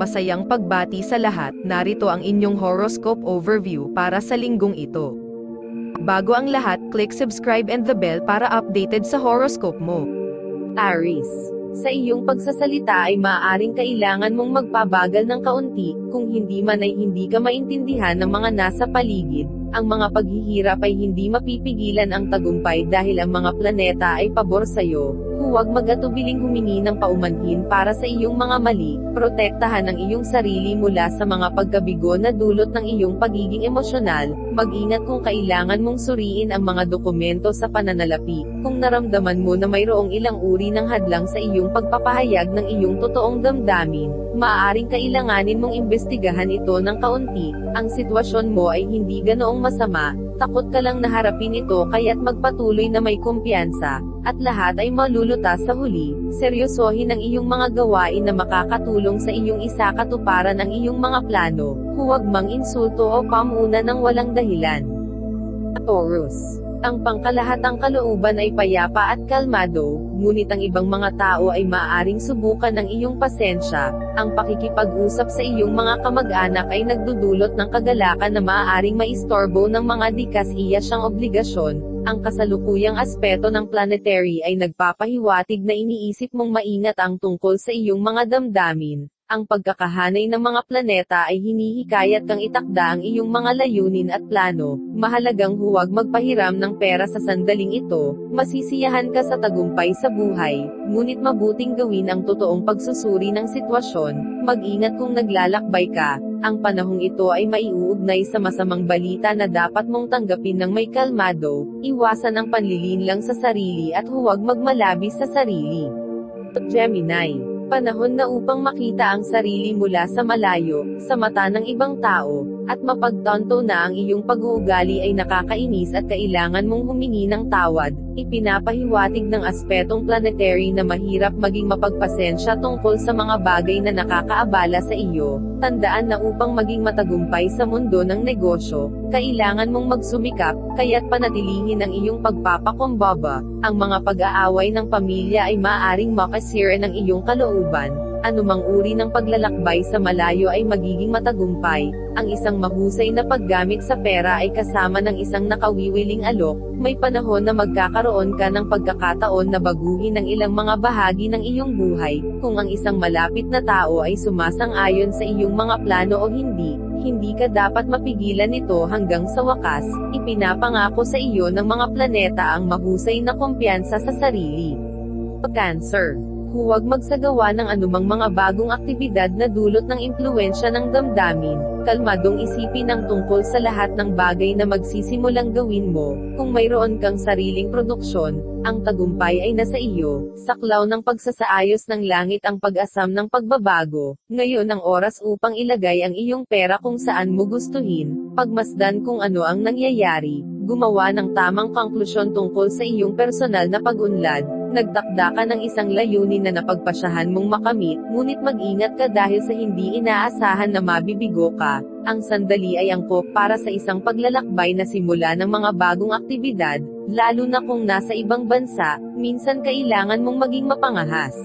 masayang pagbati sa lahat. Narito ang inyong horoscope overview para sa linggong ito. Bago ang lahat, click subscribe and the bell para updated sa horoscope mo. Aries, sa iyong pagsasalita ay maaaring kailangan mong magpabagal ng kaunti, kung hindi man ay hindi ka maintindihan ng mga nasa paligid. Ang mga paghihirap ay hindi mapipigilan ang tagumpay dahil ang mga planeta ay pabor sa'yo. Huwag mag-atubiling humingi ng paumanhin para sa iyong mga mali. Protektahan ang iyong sarili mula sa mga pagkabigo na dulot ng iyong pagiging emosyonal. Mag-ingat kung kailangan mong suriin ang mga dokumento sa pananalapi. Kung naramdaman mo na mayroong ilang uri ng hadlang sa iyong pagpapahayag ng iyong totoong damdamin, maaaring kailanganin mong imbestigahan ito ng kaunti. Ang sitwasyon mo ay hindi ganoong masama, takot ka lang na harapin ito kaya't magpatuloy na may kumpiyansa, at lahat ay malulutas sa huli. Seryosohin ang iyong mga gawain na makakatulong sa iyong isakatuparan ang iyong mga plano. Huwag mang insulto o pamuna ng walang dahilan. Taurus, ang pangkalahatang kalooban ay payapa at kalmado, ngunit ang ibang mga tao ay maaaring subukan ng iyong pasensya. Ang pakikipag-usap sa iyong mga kamag-anak ay nagdudulot ng kagalakan na maaaring maistorbo ng mga di kasiyang obligasyon. Ang kasalukuyang aspeto ng planetary ay nagpapahiwatig na iniisip mong maingat ang tungkol sa iyong mga damdamin. Ang pagkakahanay ng mga planeta ay hinihikayat kang itakda ang iyong mga layunin at plano. Mahalagang huwag magpahiram ng pera sa sandaling ito. Masisiyahan ka sa tagumpay sa buhay, ngunit mabuting gawin ang totoong pagsusuri ng sitwasyon. Mag-ingat kung naglalakbay ka. Ang panahong ito ay maiuugnay sa masamang balita na dapat mong tanggapin ng may kalmado. Iwasan ang panlilinlang sa sarili at huwag magmalabis sa sarili. Gemini, panahon na upang makita ang sarili mula sa malayo, sa mata ng ibang tao, at mapagtanto na ang iyong pag-uugali ay nakakainis at kailangan mong humingi ng tawad. Ipinapahiwatig ng aspetong planetary na mahirap maging mapagpasensya tungkol sa mga bagay na nakakaabala sa iyo. Tandaan na upang maging matagumpay sa mundo ng negosyo, kailangan mong magsumikap, kaya't panatilihin ang iyong pagpapakumbaba. Ang mga pag-aaway ng pamilya ay maaaring makasira ng iyong kalooban. Anumang uri ng paglalakbay sa malayo ay magiging matagumpay. Ang isang mahusay na paggamit sa pera ay kasama ng isang nakawiwiling alok. May panahon na magkakaroon ka ng pagkakataon na baguhin ang ilang mga bahagi ng iyong buhay. Kung ang isang malapit na tao ay sumasang-ayon sa iyong mga plano o hindi, hindi ka dapat mapigilan nito hanggang sa wakas. Ipinapangako sa iyo ng mga planeta ang mahusay na kumpiyansa sa sarili. Cancer, huwag magsagawa ng anumang mga bagong aktibidad na dulot ng impluwensya ng damdamin. Kalmadong isipin ang tungkol sa lahat ng bagay na magsisimulang gawin mo. Kung mayroon kang sariling produksyon, ang tagumpay ay nasa iyo. Saklaw ng pagsasaayos ng langit ang pag-asam ng pagbabago. Ngayon ang oras upang ilagay ang iyong pera kung saan mo gustuhin. Pagmasdan kung ano ang nangyayari. Gumawa ng tamang konklusyon tungkol sa iyong personal na pag-unlad. Nagtakda ka ng isang layunin na napagpasyahan mong makamit, ngunit mag-ingat ka dahil sa hindi inaasahan na mabibigo ka. Ang sandali ay angkop para sa isang paglalakbay na simula ng mga bagong aktibidad, lalo na kung nasa ibang bansa. Minsan kailangan mong maging mapangahas.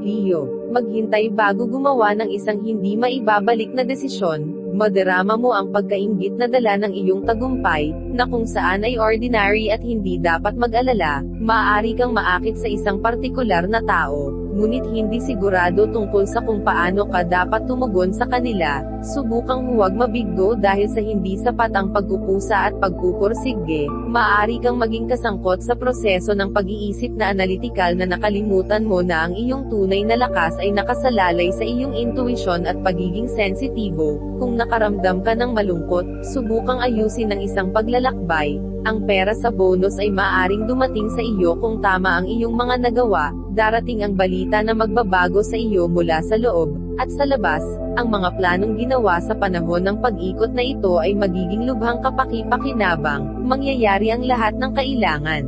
Leo, maghintay bago gumawa ng isang hindi maibabalik na desisyon. Madarama mo ang pagkainggit na dala ng iyong tagumpay, na kung saan ay ordinary at hindi dapat mag-alala. Maaari kang maakit sa isang partikular na tao, ngunit hindi sigurado tungkol sa kung paano ka dapat tumugon sa kanila. Subukang huwag mabiggo dahil sa hindi sapat ang pagkukusa at pagpupursige. Maaari kang maging kasangkot sa proseso ng pag-iisip na analytical na nakalimutan mo na ang iyong tunay na lakas ay nakasalalay sa iyong intuition at pagiging sensitibo. Kung nakaramdam ka ng malungkot, subukang ayusin ng isang paglalakbay. Ang pera sa bonus ay maaaring dumating sa iyo kung tama ang iyong mga nagawa. Darating ang balita na magbabago sa iyo mula sa loob, at sa labas. Ang mga planong ginawa sa panahon ng pag-ikot na ito ay magiging lubhang kapaki-pakinabang. Mangyayari ang lahat ng kailangan.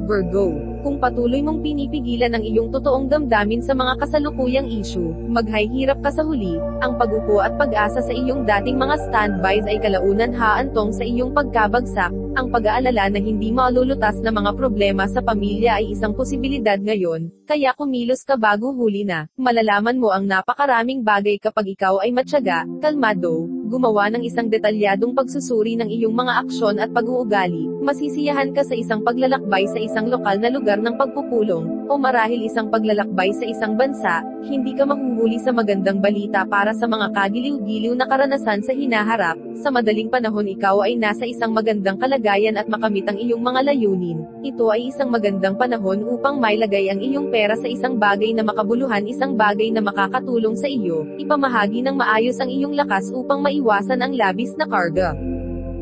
Virgo, Kung patuloy mong pinipigilan ang iyong totoong damdamin sa mga kasalukuyang issue, maghihirap ka sa huli. Ang pag-upo at pag-asa sa iyong dating mga standbys ay kalaunan haantong sa iyong pagkabagsak. Ang pag-aalala na hindi malulutas na mga problema sa pamilya ay isang posibilidad ngayon, kaya kumilos ka bago huli na. Malalaman mo ang napakaraming bagay kapag ikaw ay matyaga, kalmado, gumawa ng isang detalyadong pagsusuri ng iyong mga aksyon at pag-uugali. Masisiyahan ka sa isang paglalakbay sa isang lokal na lugar ng pagpupulong, o marahil isang paglalakbay sa isang bansa. Hindi ka mahuhuli sa magandang balita para sa mga kagiliw-giliw na karanasan sa hinaharap. Sa madaling panahon ikaw ay nasa isang magandang kalagayan at makamit ang iyong mga layunin. Ito ay isang magandang panahon upang mailagay ang iyong pera sa isang bagay na makabuluhan, isang bagay na makakatulong sa iyo. Ipamahagi ng maayos ang iyong lakas upang maiwasan ang labis na karga.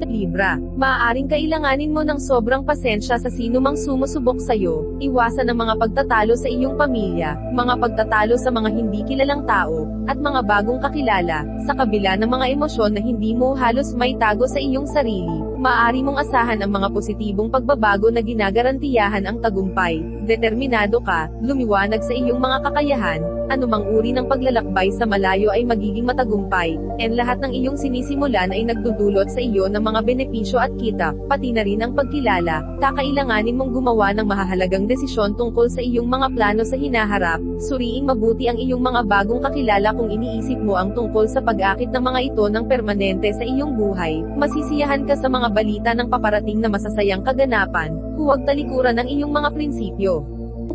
Libra, maaaring kailanganin mo ng sobrang pasensya sa sino mang sumusubok sa iyo. Iwasan ang mga pagtatalo sa iyong pamilya, mga pagtatalo sa mga hindi kilalang tao, at mga bagong kakilala. Sa kabila ng mga emosyon na hindi mo halos maitago sa iyong sarili, maaari mong asahan ang mga positibong pagbabago na ginagarantiyahan ang tagumpay. Determinado ka, lumiwanag sa iyong mga kakayahan, anumang uri ng paglalakbay sa malayo ay magiging matagumpay, and lahat ng iyong sinisimulan ay nagdudulot sa iyo ng mga benepisyo at kita, pati na rin ang pagkilala. Kakailanganin mong gumawa ng mahahalagang desisyon tungkol sa iyong mga plano sa hinaharap. Suriing mabuti ang iyong mga bagong kakilala kung iniisip mo ang tungkol sa pag-akit ng mga ito ng permanente sa iyong buhay. Masisiyahan ka sa mga balita ng paparating na masasayang kaganapan. Huwag talikuran ang iyong mga prinsipyo.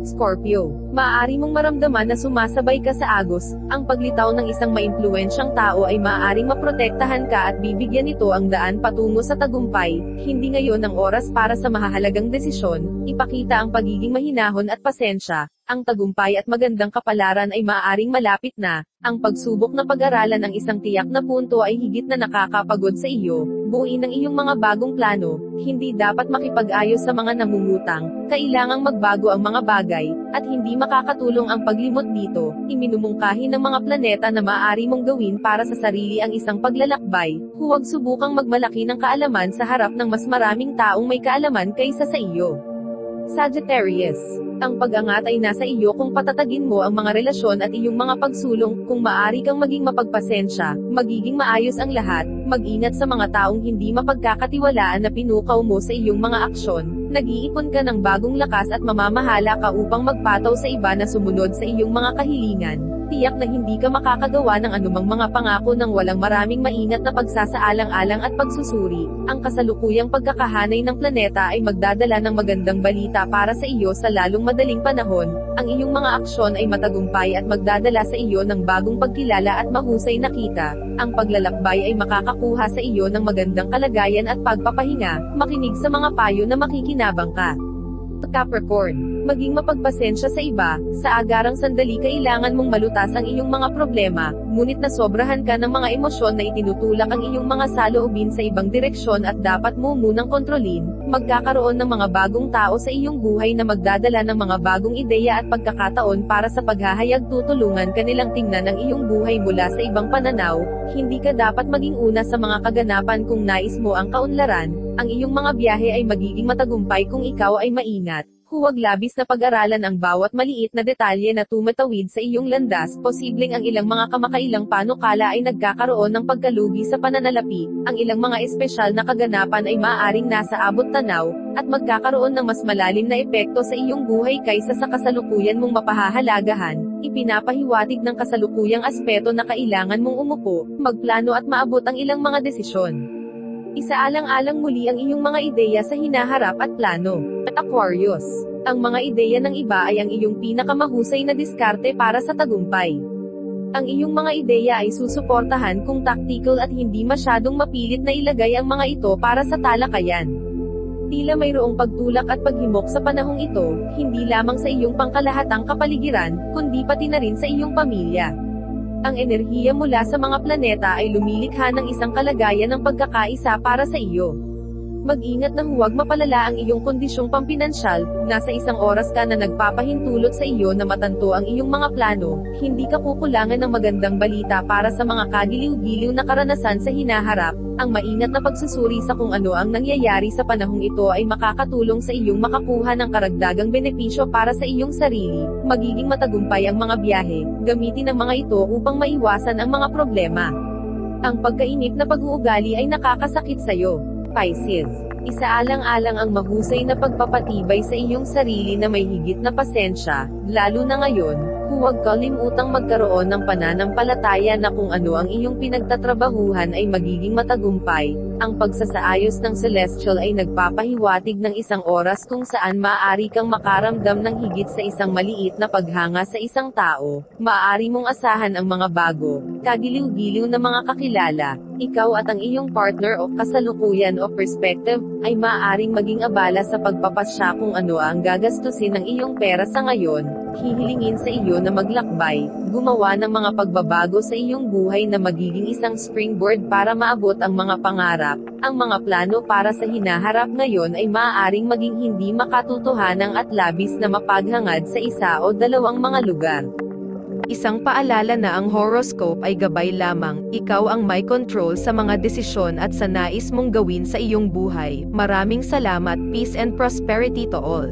Scorpio, maaari mong maramdaman na sumasabay ka sa agos. Ang paglitaw ng isang maimpluwensyang tao ay maaaring maprotektahan ka at bibigyan nito ang daan patungo sa tagumpay. Hindi ngayon ang oras para sa mahahalagang desisyon. Ipakita ang pagiging mahinahon at pasensya. Ang tagumpay at magandang kapalaran ay maaaring malapit na. Ang pagsubok na pag-aralan ng isang tiyak na punto ay higit na nakakapagod sa iyo. Buuin ang iyong mga bagong plano. Hindi dapat makipag-ayos sa mga namumutang. Kailangang magbago ang mga bagay, at hindi makakatulong ang paglimot dito. Iminumungkahi ng mga planeta na maaari mong gawin para sa sarili ang isang paglalakbay. Huwag subukang magmalaki ng kaalaman sa harap ng mas maraming taong may kaalaman kaysa sa iyo. Sagittarius, ang pag-angat ay nasa iyo kung patatagin mo ang mga relasyon at iyong mga pagsulong. Kung maaari kang maging mapagpasensya, magiging maayos ang lahat. Mag-ingat sa mga taong hindi mapagkakatiwalaan na pinukaw mo sa iyong mga aksyon. Nag-iipon ka ng bagong lakas at mamamahala ka upang magpataw sa iba na sumunod sa iyong mga kahilingan. Tiyak na hindi ka makakagawa ng anumang mga pangako nang walang maraming maingat na pagsasaalang-alang at pagsusuri. Ang kasalukuyang pagkakahanay ng planeta ay magdadala ng magandang balita para sa iyo sa lalong madaling panahon. Ang iyong mga aksyon ay matagumpay at magdadala sa iyo ng bagong pagkilala at mahusay na kita. Ang paglalakbay ay makakakuha sa iyo ng magandang kalagayan at pagpapahinga. Makinig sa mga payo na makikinabang ka. Capricorn, maging mapagpasensya sa iba. Sa agarang sandali kailangan mong malutas ang iyong mga problema, ngunit nasobrahan ka ng mga emosyon na itinutulak ang iyong mga saloobin sa ibang direksyon at dapat mo munang kontrolin. Magkakaroon ng mga bagong tao sa iyong buhay na magdadala ng mga bagong ideya at pagkakataon para sa paghahayag. Tutulungan ka nilang tingnan ang iyong buhay mula sa ibang pananaw. Hindi ka dapat maging una sa mga kaganapan kung nais mo ang kaunlaran. Ang iyong mga biyahe ay magiging matagumpay kung ikaw ay maingat. Huwag labis na pag-aralan ang bawat maliit na detalye na tumatawid sa iyong landas. Posibleng ang ilang mga kamakailang panukala ay nagkakaroon ng pagkalugi sa pananalapi. Ang ilang mga espesyal na kaganapan ay maaaring nasa abot tanaw, at magkakaroon ng mas malalim na epekto sa iyong buhay kaysa sa kasalukuyan mong mapahahalagahan. Ipinapahiwatig ng kasalukuyang aspeto na kailangan mong umupo, magplano at maabot ang ilang mga desisyon. Isaalang-alang muli ang iyong mga ideya sa hinaharap at plano. At Aquarius, ang mga ideya ng iba ay ang iyong pinakamahusay na diskarte para sa tagumpay. Ang iyong mga ideya ay susuportahan kung tactical at hindi masyadong mapilit na ilagay ang mga ito para sa talakayan. Tila mayroong pagtulak at paghimok sa panahong ito, hindi lamang sa iyong pangkalahatang kapaligiran, kundi pati na rin sa iyong pamilya. Ang enerhiya mula sa mga planeta ay lumilikha ng isang kalagayan ng pagkakaisa para sa iyo. Mag-ingat na huwag mapalala ang iyong kondisyong pampinansyal, nasa isang oras ka na nagpapahintulot sa iyo na matanto ang iyong mga plano, hindi ka kukulangan ng magandang balita para sa mga kagiliw-giliw na karanasan sa hinaharap. Ang maingat na pagsusuri sa kung ano ang nangyayari sa panahong ito ay makakatulong sa iyong makakuha ng karagdagang benepisyo para sa iyong sarili. Magiging matagumpay ang mga biyahe, gamitin ang mga ito upang maiwasan ang mga problema. Ang pagkainip na pag-uugali ay nakakasakit sa iyo. Pisces, isaalang-alang ang mahusay na pagpapatibay sa iyong sarili na may higit na pasensya, lalo na ngayon. Huwag kalimutang magkaroon ng pananampalataya na kung ano ang iyong pinagtatrabahuhan ay magiging matagumpay. Ang pagsasaayos ng celestial ay nagpapahiwatig ng isang oras kung saan maaari kang makaramdam ng higit sa isang maliit na paghanga sa isang tao. Maaari mong asahan ang mga bago, kagiliw-giliw na mga kakilala. Ikaw at ang iyong partner o kasalukuyan o perspective ay maaaring maging abala sa pagpapasya kung ano ang gagastusin ng iyong pera sa ngayon. Hihilingin sa iyo na maglakbay, gumawa ng mga pagbabago sa iyong buhay na magiging isang springboard para maabot ang mga pangarap. Ang mga plano para sa hinaharap ngayon ay maaaring maging hindi makatotohanan at labis na mapaghangad sa isa o dalawang mga lugar. Isang paalala na ang horoscope ay gabay lamang, ikaw ang may control sa mga desisyon at sa nais mong gawin sa iyong buhay. Maraming salamat, peace and prosperity to all.